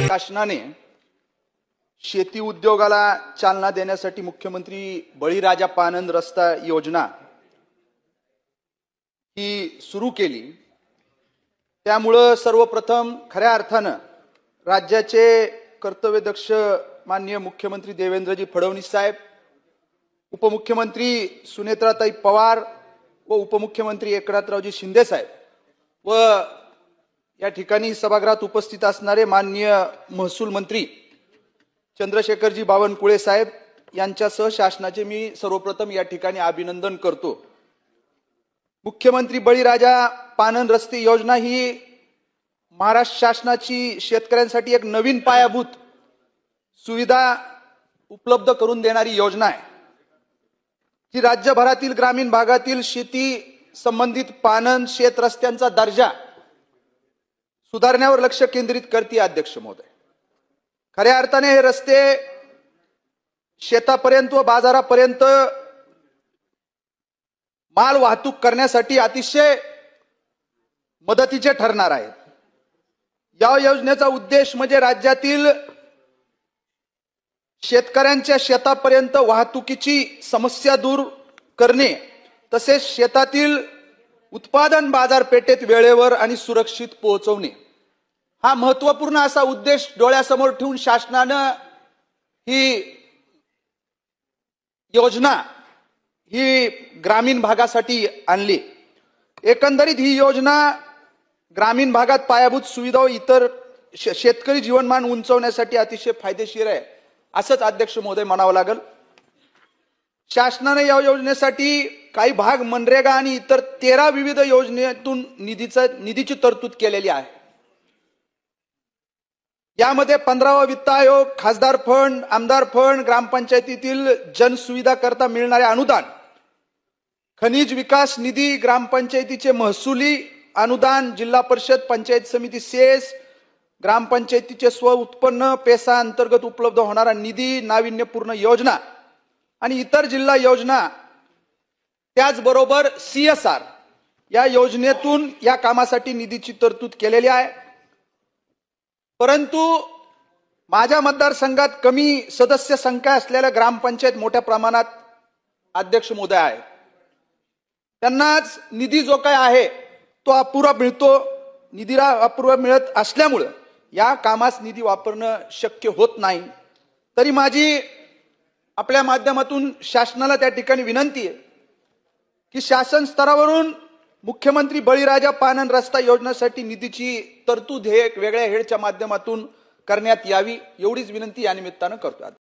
शासनाने शेती उद्योगाला चालना देण्यासाठी मुख्यमंत्री बळीराजा पानंद रस्ता योजना ही सुरू केली। त्यामुळे सर्वप्रथम खऱ्या अर्थाने राज्याचे कर्तव्यदक्ष माननीय मुख्यमंत्री देवेंद्रजी फडणवीस साहेब, उपमुख्यमंत्री सुनेत्राताई पवार व उपमुख्यमंत्री एकनाथरावजी शिंदे साहेब व या ठिकाणी सभागृहात उपस्थित असणारे माननीय महसूल मंत्री चंद्रशेखरजी बावनकुळे साहेब यांच्यासह शासनाचे मी सर्वप्रथम या ठिकाणी अभिनंदन करतो। मुख्यमंत्री बळीराजा पानंद रस्ते योजना ही महाराष्ट्र शासनाची शेतकऱ्यांसाठी एक नवीन पायाभूत सुविधा उपलब्ध करून देणारी योजना आहे, जी राज्यभरातील ग्रामीण भागातील शेती संबंधित पानंद शेत रस्त्यांचा दर्जा सुधारण्यावर लक्ष केंद्रित करते। अध्यक्ष महोदय, खऱ्या अर्थाने हे रस्ते शेतापर्यंत व बाजारापर्यंत माल वाहतूक करण्यासाठी अतिशय मदतीचे ठरणार आहेत। या योजनेचा उद्देश म्हणजे राज्यातील शेतकऱ्यांच्या शेतापर्यंत वाहतुकीची समस्या दूर करणे, तसेच शेतातील उत्पादन बाजारपेठेत वेळेवर आणि सुरक्षित पोहोचवणे हा महत्त्वपूर्ण असा उद्देश डोळ्यासमोर ठेवून शासनाने ही योजना ही ग्रामीण भागासाठी आणली। एकंदरीत ही योजना ग्रामीण भागात पायाभूत सुविधा व इतर शेतकरी जीवनमान उंचावण्यासाठी अतिशय फायदेशीर आहे, असंच अध्यक्ष महोदय म्हणावं लागेल। शासनाने या योजनेसाठी काही भाग मनरेगा आणि इतर 13 विविध योजनेतून निधीची तरतूद केलेली आहे। यामध्ये 15वा वित्त आयोग, खासदार फंड, आमदार फंड, ग्रामपंचायतीतील जनसुविधा करता मिळणारे अनुदान, खनिज विकास निधी, ग्रामपंचायतीचे महसुली अनुदान, जिल्हा परिषद पंचायत समिती सेस, ग्रामपंचायतीचे स्व उत्पन्न पेसा अंतर्गत उपलब्ध होणारा निधी, नाविन्यपूर्ण योजना आणि इतर जिल्हा योजना, त्याचबरोबर CSR या योजनेतून या कामासाठी निधीची तरतूद केलेली आहे। परंतु माझ्या मतदारसंघात कमी सदस्य संख्या असलेल्या ग्रामपंचायत मोठ्या प्रमाणात अध्यक्ष महोदय आहे, त्यांनाच निधी जो काय आहे तो अपुरा मिळतो। निधीला अपुरा मिळत असल्यामुळे या कामास निधी वापरणं शक्य होत नाही। तरी माझी आपल्या माध्यमातून शासनाला त्या ठिकाणी विनंती आहे की शासन स्तरावरून मुख्यमंत्री बळीराजा पानंद रस्ता योजनेसाठी निधीची तरतूद हे वेगळ्या हेडच्या माध्यमातून करण्यात यावी, एवढीच विनंती या निमित्तानं करतो।